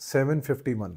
751।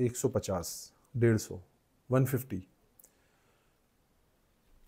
150, 150, 150।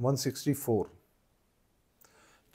164।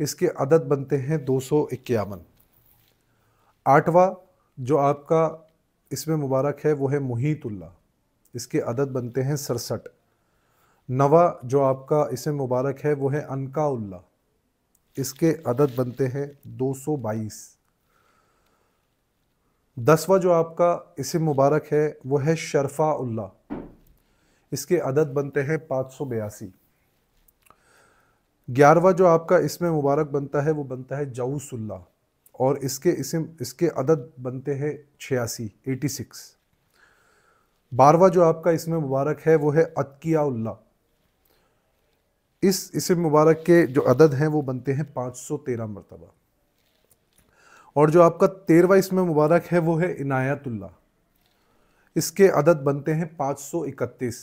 اس کے عدد بنتے ہیں 251۔ 8واں جو آپ کا اسم مبارک ہے وہ ہے محیط اللہ، اس کے عدد بنتے ہیں 67۔ 9واں جو آپ کا اسم مبارک ہے وہ ہے انکا اللہ، اس کے عدد بنتے ہیں 222۔ 10واں جو آپ کا اسم مبارک ہے وہ ہے شرفا اللہ، اس کے عدد بنتے ہیں 582۔ 11واں جو آپ کا اسم مبارک بنتا ہے وہ بنتا ہے جوس اللہ، اور اس کے عدد بنتے ہیں 86۔ 12واں جو آپ کا اسم مبارک ہے وہ ہے اتقیاء اللہ، اس اسم مبارک کے جو عدد ہیں وہ بنتے ہیں 513 مرتبہ۔ اور جو آپ کا 13واں اسم مبارک ہے وہ ہے عنایت اللہ، اس کے عدد بنتے ہیں 531۔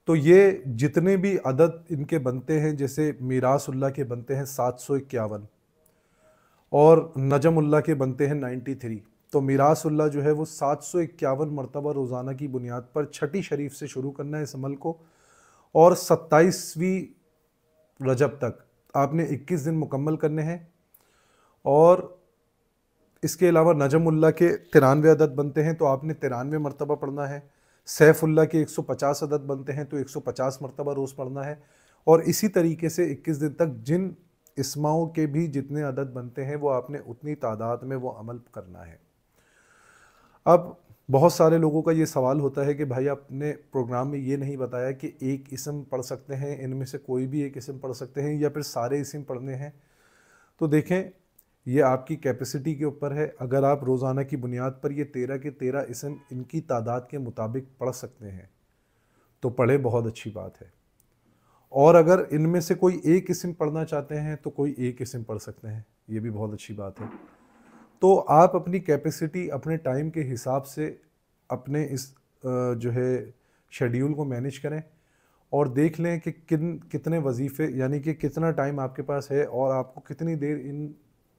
تو یہ جتنے بھی عدد ان کے بنتے ہیں، جیسے میراث اللہ کے بنتے ہیں 751 اور نجم اللہ کے بنتے ہیں 93، تو میراث اللہ جو ہے وہ 751 مرتبہ روزانہ کی بنیاد پر چھٹی شریف سے شروع کرنا ہے اس عمل کو، اور 27ویں رجب تک آپ نے 21 دن مکمل کرنے ہیں۔ اور اس کے علاوہ نجم اللہ کے 93 عدد بنتے ہیں تو آپ نے 93 مرتبہ پڑھنا ہے۔ سیف اللہ کے 150 عدد بنتے ہیں تو 150 مرتبہ روز پڑھنا ہے، اور اسی طریقے سے 21 دن تک جن اسماؤں کے بھی جتنے عدد بنتے ہیں وہ آپ نے اتنی تعداد میں وہ عمل کرنا ہے۔ اب بہت سارے لوگوں کا یہ سوال ہوتا ہے کہ بھائی آپ نے پروگرام میں یہ نہیں بتایا کہ ایک اسم پڑھ سکتے ہیں، ان میں سے کوئی بھی ایک اسم پڑھ سکتے ہیں یا پھر سارے اسم پڑھنے ہیں؟ تو دیکھیں، یہ آپ کی کیپیسٹی کے اوپر ہے۔ اگر آپ روزانہ کی بنیاد پر یہ 13 کے 13 اسم ان کی تعداد کے مطابق پڑھ سکتے ہیں تو پڑھے، بہت اچھی بات ہے۔ اور اگر ان میں سے کوئی ایک اسم پڑھنا چاہتے ہیں تو کوئی ایک اسم پڑھ سکتے ہیں، یہ بھی بہت اچھی بات ہے۔ تو آپ اپنی کیپیسٹی اپنے ٹائم کے حساب سے اپنے اس جو ہے شیڈیول کو مینیج کریں، اور دیکھ لیں کہ کتنے وظیفے، یعنی کہ کتنا ٹائم آپ کے پاس ہے اور آپ کو کتنی دیر ان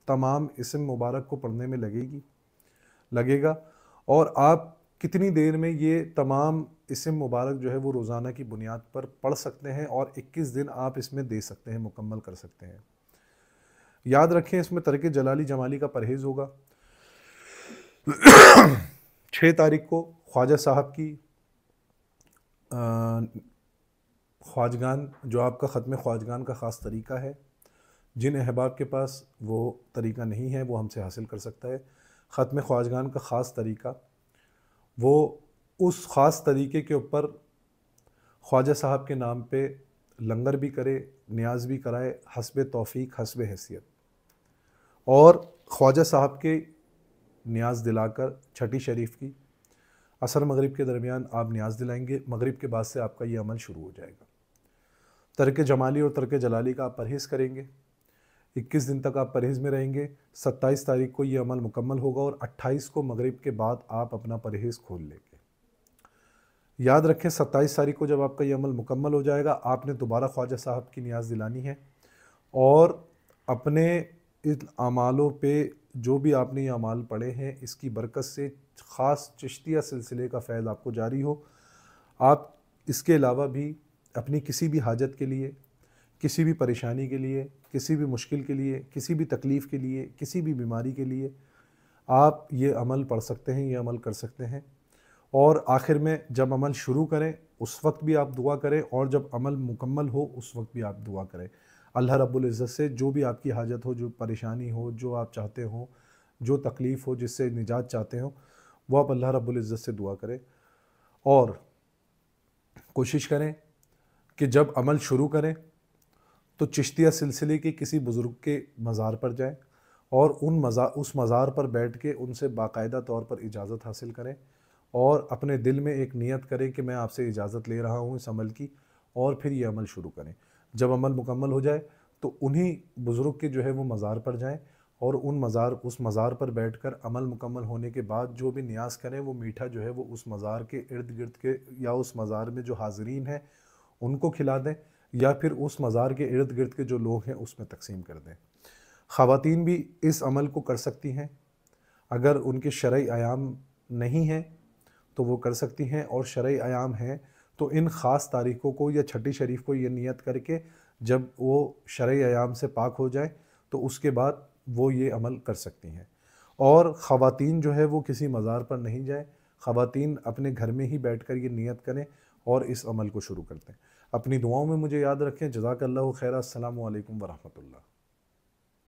تمام اسم مبارک کو پڑھنے میں لگے گا، اور آپ کتنی دیر میں یہ تمام اسم مبارک جو ہے وہ روزانہ کی بنیاد پر پڑھ سکتے ہیں، اور 21 دن آپ اس میں دے سکتے ہیں، مکمل کر سکتے ہیں۔ یاد رکھیں اس میں ترک جلالی جمالی کا پرہیز ہوگا۔ 6 تاریخ کو خواجہ صاحب کی خواجگان، جو آپ کا ختم خواجگان کا خاص طریقہ ہے، جن احباب کے پاس وہ طریقہ نہیں ہے وہ ہم سے حاصل کر سکتا ہے۔ ختم خواجگان کا خاص طریقہ، وہ اس خاص طریقے کے اوپر خواجہ صاحب کے نام پہ لنگر بھی کرے، نیاز بھی کرائے، حسب توفیق حسب حیثیت، اور خواجہ صاحب کے نیاز دلا کر چھٹی شریف کی عصر مغرب کے درمیان آپ نیاز دلائیں گے، مغرب کے بعد سے آپ کا یہ عمل شروع ہو جائے گا۔ ترک جمالی اور ترک جلالی کا آپ پرہیز کریں گے، 21 دن تک آپ پرہیز میں رہیں گے۔ 27 تاریخ کو یہ عمل مکمل ہوگا، اور 28 کو مغرب کے بعد آپ اپنا پرہیز کھول لیں گے۔ یاد رکھیں 27 تاریخ کو جب آپ کا یہ عمل مکمل ہو جائے گا، آپ نے دوبارہ خواجہ صاحب کی نیاز دلانی ہے، اور اپنے ان اعمالوں پہ جو بھی آپ نے یہ اعمال پڑھے ہیں اس کی برکت سے خاص چشتیہ سلسلے کا فیض آپ کو جاری ہو۔ آپ اس کے علاوہ بھی اپنی کسی بھی حاجت کے لیے، کسی بھی پریشانی کے لیے، کسی بھی مشکل کے لیے، کسی بھی تکلیف کے لیے، کسی بھی بیماری کے لیے آپ یہ عمل پڑھ سکتے ہیں، یہ عمل کر سکتے ہیں۔ اور آخر میں جب عمل شروع کریں اس وقت بھی آپ دعا کریں، اور جب عمل مکمل ہو اس وقت بھی آپ دعا کریں۔ اللہ رب العزت سے جو بھی آپ کی حاجت ہو، جو پریشانی ہو، جو آپ چاہتے ہو، جو تکلیف ہو، جس سے نجات چاہتے ہو، وہ آپ اللہ رب العزت سے دعا کریں، اور کوشش کریں کہ جب عمل شروع کریں تو چشتیہ سلسلے کے کسی بزرگ کے مزار پر جائیں، اور اس مزار پر بیٹھ کے ان سے باقاعدہ طور پر اجازت حاصل کریں، اور اپنے دل میں ایک نیت کریں کہ میں آپ سے اجازت لے رہا ہوں اس عمل کی، اور پھر یہ عمل شروع کریں۔ جب عمل مکمل ہو جائے تو انہی بزرگ کے جو ہے وہ مزار پر جائیں، اور اس مزار پر بیٹھ کر عمل مکمل ہونے کے بعد جو بھی نیاز کریں وہ میٹھا جو ہے وہ اس مزار کے ارد گرد کے یا اس مزار میں جو حاضرین ہیں ان کو کھلا دیں، یا پھر اس مزار کے ارد گرد کے جو لوگ ہیں اس میں تقسیم کر دیں۔ خواتین بھی اس عمل کو کر سکتی ہیں، اگر ان کے شرعی ایام نہیں ہیں تو وہ کر سکتی ہیں، اور شرعی ایام ہیں تو ان خاص تاریخوں کو یا چھٹی شریف کو یہ نیت کر کے جب وہ شرعی ایام سے پاک ہو جائیں تو اس کے بعد وہ یہ عمل کر سکتی ہیں۔ اور خواتین جو ہے وہ کسی مزار پر نہیں جائیں، خواتین اپنے گھر میں ہی بیٹھ کر یہ نیت کریں اور اس عمل کو شروع کرتے ہیں۔ اپنی دعاؤں میں مجھے یاد رکھیں۔ جزاک اللہ خیرہ۔ السلام علیکم ورحمۃ اللہ۔